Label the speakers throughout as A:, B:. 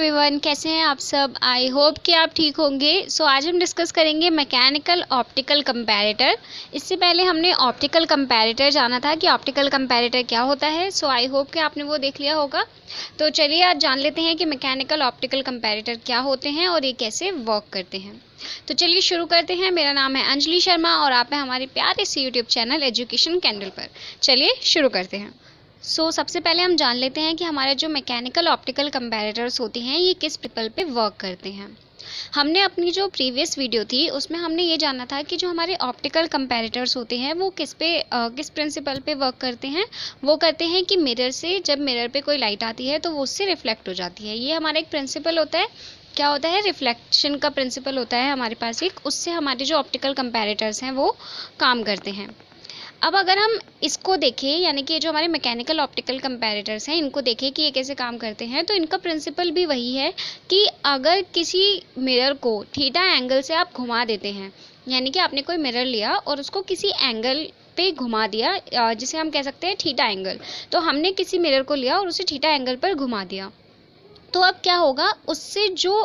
A: Everyone, कैसे हैं आप सब। आई होप कि आप ठीक होंगे। आज हम डिस्कस करेंगे मैकेनिकल ऑप्टिकल कंपैरेटर। इससे पहले हमने ऑप्टिकल कंपैरेटर जाना था कि ऑप्टिकल कंपैरेटर क्या होता है। आई होप कि आपने वो देख लिया होगा। तो चलिए आज जान लेते हैं कि मैकेनिकल ऑप्टिकल कंपैरेटर क्या होते हैं और ये कैसे वर्क करते हैं। तो चलिए शुरू करते हैं। मेरा नाम है अंजलि शर्मा और आप हैं हमारे प्यारे से यूट्यूब चैनल एजुकेशन कैंडल पर। चलिए शुरू करते हैं। सबसे पहले हम जान लेते हैं कि हमारे जो मैकेनिकल ऑप्टिकल कंपैरेटर्स होते हैं ये किस प्रिंसिपल पे वर्क करते हैं। हमने अपनी जो प्रीवियस वीडियो थी उसमें हमने ये जाना था कि जो हमारे ऑप्टिकल कंपैरेटर्स होते हैं वो किस प्रिंसिपल पे वर्क करते हैं। वो करते हैं कि मिरर से जब मिरर पे कोई लाइट आती है तो वो उससे रिफ्लेक्ट हो जाती है। ये हमारा एक प्रिंसिपल होता है। क्या होता है? रिफ्लेक्शन का प्रिंसिपल होता है हमारे पास एक। उससे हमारे जो ऑप्टिकल कंपैरेटर्स हैं वो काम करते हैं। अब अगर हम इसको देखें, यानी कि जो हमारे मैकेनिकल ऑप्टिकल कंपैरेटर्स हैं इनको देखें कि ये कैसे काम करते हैं, तो इनका प्रिंसिपल भी वही है कि अगर किसी मिरर को थीटा एंगल से आप घुमा देते हैं, यानी कि आपने कोई मिरर लिया और उसको किसी एंगल पे घुमा दिया जिसे हम कह सकते हैं थीटा एंगल। तो हमने किसी मिरर को लिया और उसे थीटा एंगल पर घुमा दिया, तो अब क्या होगा, उससे जो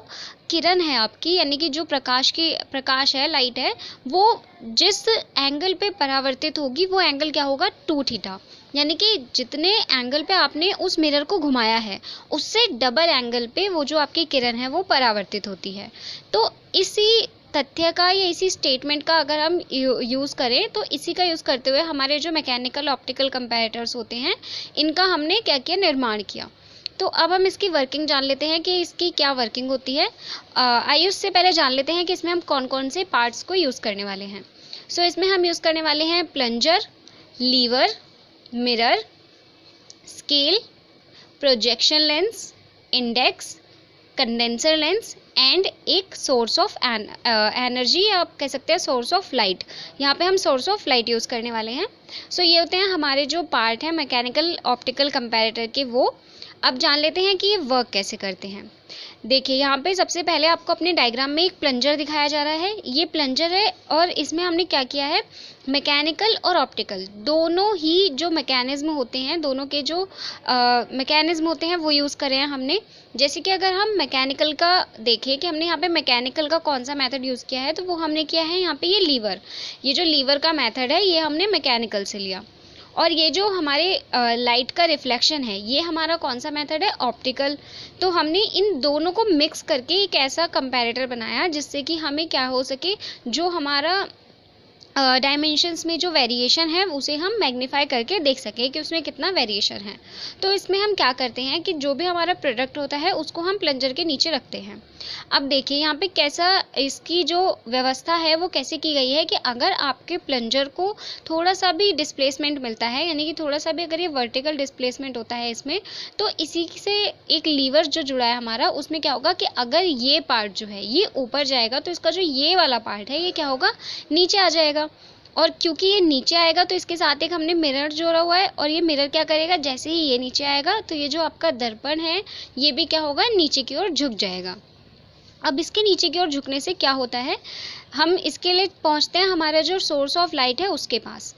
A: किरण है आपकी, यानी कि जो प्रकाश है, लाइट है, वो जिस एंगल पे परावर्तित होगी वो एंगल क्या होगा? 2 थीटा। यानी कि जितने एंगल पे आपने उस मिरर को घुमाया है उससे डबल एंगल पे वो जो आपकी किरण है वो परावर्तित होती है। तो इसी तथ्य का या इसी स्टेटमेंट का अगर हम यूज़ करें तो इसी का यूज़ करते हुए हमारे जो मैकेनिकल ऑप्टिकल कंपैरेटर्स होते हैं इनका हमने क्या किया? निर्माण किया। तो अब हम इसकी वर्किंग जान लेते हैं कि इसकी क्या वर्किंग होती है। आइए उससे पहले जान लेते हैं कि इसमें हम कौन कौन से पार्ट्स को यूज़ करने वाले हैं। इसमें हम यूज़ करने वाले हैं plunger, lever, mirror, scale, projection lens, index, condenser lens and एक सोर्स ऑफ एनर्जी, आप कह सकते हैं सोर्स ऑफ लाइट। यहाँ पे हम सोर्स ऑफ लाइट यूज़ करने वाले हैं। ये होते हैं हमारे जो पार्ट हैं मैकेनिकल ऑप्टिकल कंपैरेटर के वो। अब जान लेते हैं कि ये वर्क कैसे करते हैं। देखिए यहाँ पे सबसे पहले आपको अपने डायग्राम में एक प्लंजर दिखाया जा रहा है। ये प्लंजर है और इसमें हमने क्या किया है, मैकेनिकल और ऑप्टिकल दोनों ही जो मैकेनिज्म होते हैं, दोनों के जो मैकेनिज्म होते हैं वो यूज़ करे हैं हमने। जैसे कि अगर हम मैकेनिकल का देखें कि हमने यहाँ पे मैकेनिकल का कौन सा मेथड यूज़ किया है, तो वो हमने किया है यहाँ पे ये लीवर। ये जो लीवर का मेथड है ये हमने मैकेनिकल से लिया। और ये जो हमारे लाइट का रिफ्लेक्शन है ये हमारा कौन सा मेथड है? ऑप्टिकल। तो हमने इन दोनों को मिक्स करके एक ऐसा कंपैरेटर बनाया जिससे कि हमें क्या हो सके, जो हमारा डायमेंशंस में जो वेरिएशन है उसे हम मैग्नीफाई करके देख सकें कि उसमें कितना वेरिएशन है। तो इसमें हम क्या करते हैं कि जो भी हमारा प्रोडक्ट होता है उसको हम प्लंजर के नीचे रखते हैं। अब देखिए यहाँ पे कैसा इसकी जो व्यवस्था है वो कैसे की गई है कि अगर आपके प्लंजर को थोड़ा सा भी डिस्प्लेसमेंट मिलता है, यानी कि थोड़ा सा भी अगर ये वर्टिकल डिस्प्लेसमेंट होता है इसमें, तो इसी से एक लीवर जो जुड़ा है हमारा उसमें क्या होगा कि अगर ये पार्ट जो है ये ऊपर जाएगा तो इसका जो ये वाला पार्ट है ये क्या होगा? नीचे आ जाएगा। और क्योंकि ये नीचे आएगा तो इसके साथ एक हमने मिरर जोड़ा हुआ है और ये मिरर क्या करेगा, जैसे ही ये नीचे आएगा तो ये जो आपका दर्पण है ये भी क्या होगा? नीचे की ओर झुक जाएगा। अब इसके नीचे की ओर झुकने से क्या होता है, हम इसके लिए पहुंचते हैं हमारा जो सोर्स ऑफ लाइट है उसके पास।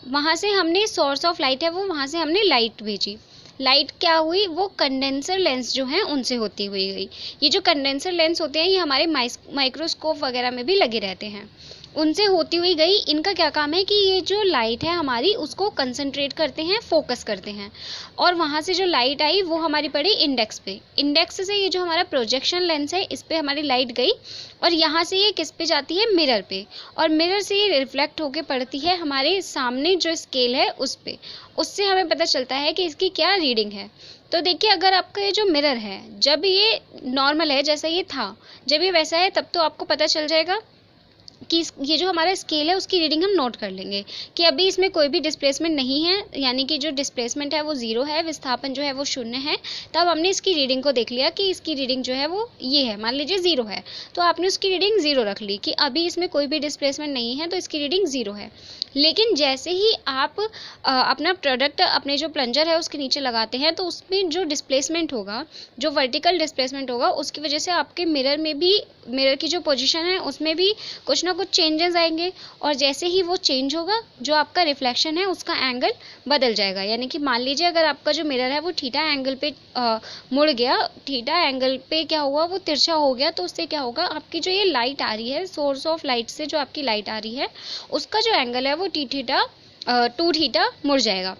A: वहाँ से हमने सोर्स ऑफ लाइट है वो वहाँ से हमने लाइट भेजी। लाइट क्या हुई? वो कंडेंसर लेंस जो हैं उनसे होती हुई गई। ये जो कंडेंसर लेंस होते हैं ये हमारे माइक्रोस्कोप वगैरह में भी लगे रहते हैं, उनसे होती हुई गई। इनका क्या काम है कि ये जो लाइट है हमारी उसको कंसंट्रेट करते हैं, फोकस करते हैं। और वहाँ से जो लाइट आई वो हमारी पड़ी इंडेक्स पे। इंडेक्स से ये जो हमारा प्रोजेक्शन लेंस है इस पे हमारी लाइट गई और यहाँ से ये किस पे जाती है? मिरर पे। और मिरर से ये रिफ्लेक्ट होके पड़ती है हमारे सामने जो स्केल है उस पे। उससे हमें पता चलता है कि इसकी क्या रीडिंग है। तो देखिए अगर आपका ये जो मिरर है जब ये नॉर्मल है जैसा ये था, जब ये वैसा है तब तो आपको पता चल जाएगा कि ये जो हमारा स्केल है उसकी रीडिंग हम नोट कर लेंगे कि अभी इसमें कोई भी डिस्प्लेसमेंट नहीं है, यानी कि जो डिस्प्लेसमेंट है वो 0 है, विस्थापन जो है वो 0 है। तब हमने इसकी रीडिंग को देख लिया कि इसकी रीडिंग जो है वो ये है, मान लीजिए 0 है, तो आपने उसकी रीडिंग 0 रख ली कि अभी इसमें कोई भी डिस्प्लेसमेंट नहीं है तो इसकी रीडिंग 0 है। लेकिन जैसे ही आप अपना प्रोडक्ट अपने जो प्लंजर है उसके नीचे लगाते हैं तो उसमें जो डिस्प्लेसमेंट होगा, जो वर्टिकल डिस्प्लेसमेंट होगा, उसकी वजह से आपके मिरर में भी, मिरर की जो पोजीशन है उसमें भी कुछ ना कुछ चेंजेस आएंगे, और जैसे ही वो चेंज होगा जो आपका रिफ्लेक्शन है उसका एंगल बदल जाएगा। यानी कि मान लीजिए अगर आपका जो मिरर है वो थीटा एंगल पे मुड़ गया, थीटा एंगल पे क्या हुआ, वो तिरछा हो गया, तो उससे क्या होगा, आपकी जो ये लाइट आ रही है, सोर्स ऑफ लाइट से जो आपकी लाइट आ रही है उसका जो एंगल है वो टू थीटा मुड़ जाएगा।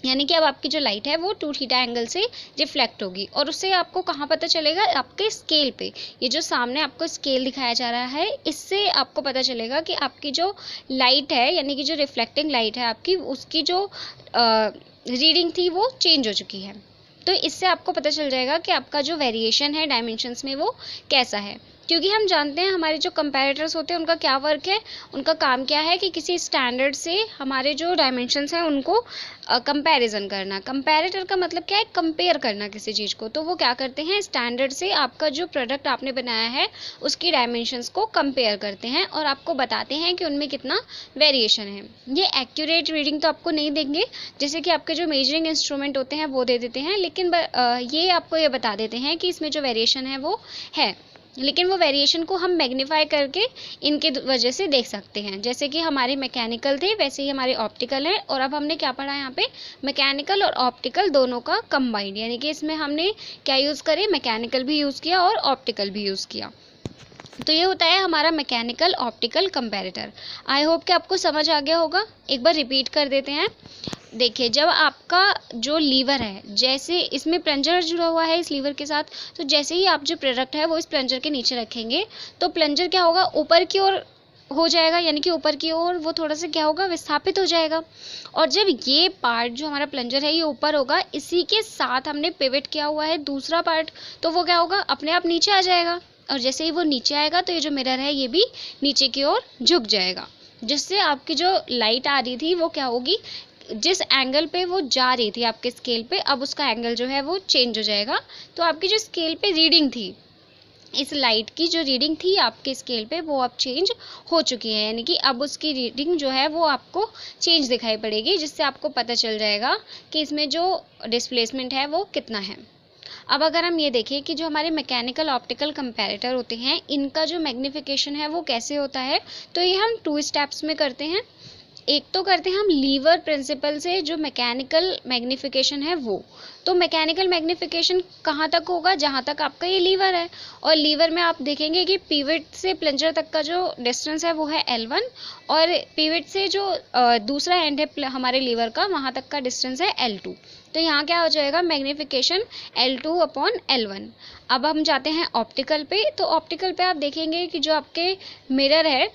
A: यानी कि अब आपकी जो लाइट है वो टू थीटा एंगल से रिफ्लेक्ट होगी, और उससे आपको कहाँ पता चलेगा, आपके स्केल पे। ये जो सामने आपको स्केल दिखाया जा रहा है, इससे आपको पता चलेगा कि आपकी जो लाइट है, यानी कि जो रिफ्लेक्टिंग लाइट है आपकी, उसकी जो रीडिंग थी वो चेंज हो चुकी है। तो इससे आपको पता चल जाएगा कि आपका जो वेरिएशन है डायमेंशंस में वो कैसा है। क्योंकि हम जानते हैं हमारे जो कंपैरेटर्स होते हैं उनका क्या वर्क है, उनका काम क्या है कि किसी स्टैंडर्ड से हमारे जो डायमेंशंस हैं उनको कंपैरिजन करना। कंपैरेटर का मतलब क्या है, कंपेयर करना किसी चीज़ को। तो वो क्या करते हैं, स्टैंडर्ड से आपका जो प्रोडक्ट आपने बनाया है उसकी डायमेंशंस को कंपेयर करते हैं और आपको बताते हैं कि उनमें कितना वेरिएशन है। ये एक्यूरेट रीडिंग तो आपको नहीं देंगे, जैसे कि आपके जो मेजरिंग इंस्ट्रूमेंट होते हैं वो दे देते हैं, लेकिन ये आपको ये बता देते हैं कि इसमें जो वेरिएशन है वो है, लेकिन वो वेरिएशन को हम मैग्नीफाई करके इनके वजह से देख सकते हैं। जैसे कि हमारे मैकेनिकल थे वैसे ही हमारे ऑप्टिकल है, और अब हमने क्या पढ़ा यहाँ पे, मैकेनिकल और ऑप्टिकल दोनों का कंबाइंड, यानी कि इसमें हमने क्या यूज़ करे, मैकेनिकल भी यूज़ किया और ऑप्टिकल भी यूज़ किया। तो ये होता है हमारा mechanical optical comparator. I hope कि आपको समझ आ गया होगा। एक बार रिपीट कर देते हैं। देखिए, जब आपका जो लीवर है, जैसे इसमें प्लंजर जुड़ा हुआ है इस लीवर के साथ, तो जैसे ही आप जो प्रोडक्ट है वो इस प्लंजर के नीचे रखेंगे तो प्लंजर क्या होगा, ऊपर की ओर हो जाएगा, यानी कि ऊपर की ओर वो थोड़ा सा क्या होगा, विस्थापित हो जाएगा। और जब ये पार्ट जो हमारा प्लंजर है ये ऊपर होगा, इसी के साथ हमने पिवट किया हुआ है दूसरा पार्ट, तो वो क्या होगा, अपने आप नीचे आ जाएगा। और जैसे ही वो नीचे आएगा तो ये जो मिरर है ये भी नीचे की ओर झुक जाएगा, जिससे आपकी जो लाइट आ रही थी वो क्या होगी, जिस एंगल पे वो जा रही थी आपके स्केल पे, अब उसका एंगल जो है वो चेंज हो जाएगा। तो आपकी जो स्केल पे रीडिंग थी, इस लाइट की जो रीडिंग थी आपके स्केल पे, वो अब चेंज हो चुकी है, यानी कि अब उसकी रीडिंग जो है वो आपको चेंज दिखाई पड़ेगी, जिससे आपको पता चल जाएगा कि इसमें जो डिस्प्लेसमेंट है वो कितना है। अब अगर हम ये देखें कि जो हमारे मैकेनिकल ऑप्टिकल कंपैरेटर होते हैं इनका जो मैग्नीफिकेशन है वो कैसे होता है, तो ये हम 2 स्टेप्स में करते हैं। एक तो करते हैं हम लीवर प्रिंसिपल से जो मैकेनिकल मैग्नीफिकेशन है वो। तो मैकेनिकल मैग्नीफिकेशन कहाँ तक होगा, जहाँ तक आपका ये लीवर है, और लीवर में आप देखेंगे कि पिवट से प्लंजर तक का जो डिस्टेंस है वो है L1, और पिवट से जो दूसरा एंड है हमारे लीवर का, वहाँ तक का डिस्टेंस है L2। तो यहाँ क्या हो जाएगा, मैग्नीफिकेशन L2/L1। अब हम जाते हैं ऑप्टिकल पे। तो ऑप्टिकल पे आप देखेंगे कि जो आपके मिरर है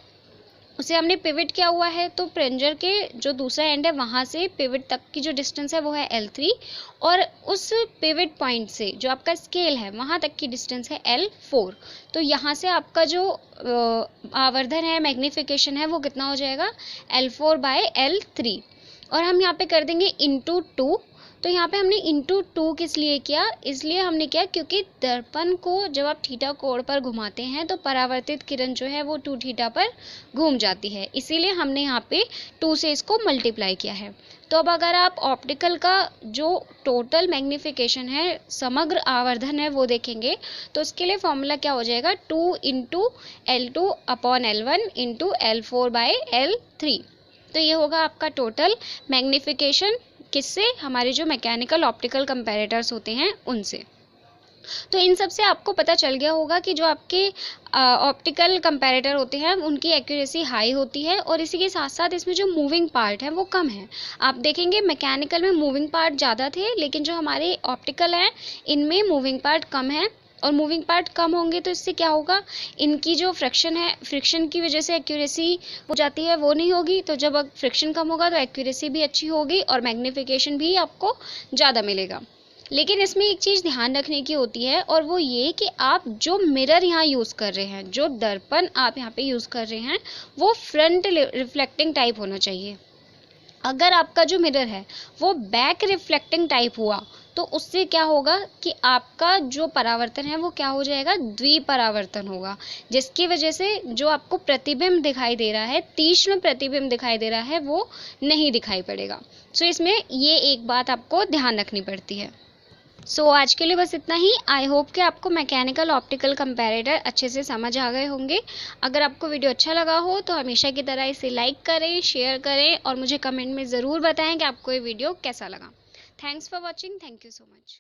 A: उसे हमने पिवट किया हुआ है, तो प्लंजर के जो दूसरा एंड है वहाँ से पिवट तक की जो डिस्टेंस है वो है L3, और उस पिवट पॉइंट से जो आपका स्केल है वहाँ तक की डिस्टेंस है L4। तो यहाँ से आपका जो आवर्धन है, मैग्नीफिकेशन है, वो कितना हो जाएगा, L4/L3। और हम यहाँ पे कर देंगे इंटू 2। तो यहाँ पे हमने इंटू 2 किस लिए किया, इसलिए हमने किया क्योंकि दर्पण को जब आप थीटा कोण पर घुमाते हैं तो परावर्तित किरण जो है वो 2 थीटा पर घूम जाती है, इसीलिए हमने यहाँ पे 2 से इसको मल्टीप्लाई किया है। तो अब अगर आप ऑप्टिकल का जो टोटल मैग्नीफिकेशन है, समग्र आवर्धन है, वो देखेंगे तो उसके लिए फॉर्मूला क्या हो जाएगा, 2 इंटू L2/L1 इंटू L4/L3। तो ये होगा आपका टोटल मैग्नीफिकेशन, किससे, हमारे जो मैकेनिकल ऑप्टिकल कंपैरेटर्स होते हैं उनसे। तो इन सब से आपको पता चल गया होगा कि जो आपके ऑप्टिकल कंपैरेटर होते हैं उनकी एक्यूरेसी हाई होती है, और इसी के साथ साथ इसमें जो मूविंग पार्ट है वो कम है। आप देखेंगे मैकेनिकल में मूविंग पार्ट ज़्यादा थे, लेकिन जो हमारे ऑप्टिकल हैं इनमें मूविंग पार्ट कम है। और मूविंग पार्ट कम होंगे तो इससे क्या होगा, इनकी जो फ्रिक्शन है, फ्रिक्शन की वजह से एक्यूरेसी हो जाती है, वो नहीं होगी। तो जब फ्रिक्शन कम होगा तो एक्यूरेसी भी अच्छी होगी और मैग्नीफिकेशन भी आपको ज़्यादा मिलेगा। लेकिन इसमें एक चीज़ ध्यान रखने की होती है, और वो ये कि आप जो मिरर यहाँ यूज़ कर रहे हैं, जो दर्पण आप यहाँ पे यूज़ कर रहे हैं, वो फ्रंट रिफ्लेक्टिंग टाइप होना चाहिए। अगर आपका जो मिरर है वो बैक रिफ्लेक्टिंग टाइप हुआ तो उससे क्या होगा कि आपका जो परावर्तन है वो क्या हो जाएगा, द्विपरावर्तन होगा, जिसकी वजह से जो आपको प्रतिबिंब दिखाई दे रहा है, तीक्ष्ण प्रतिबिंब दिखाई दे रहा है, वो नहीं दिखाई पड़ेगा। सो इसमें ये एक बात आपको ध्यान रखनी पड़ती है। सो आज के लिए बस इतना ही। आई होप कि आपको मैकेनिकल ऑप्टिकल कंपैरेटर अच्छे से समझ आ गए होंगे। अगर आपको वीडियो अच्छा लगा हो तो हमेशा की तरह इसे लाइक करें, शेयर करें और मुझे कमेंट में ज़रूर बताएं कि आपको ये वीडियो कैसा लगा। Thanks for watching. Thank you so much.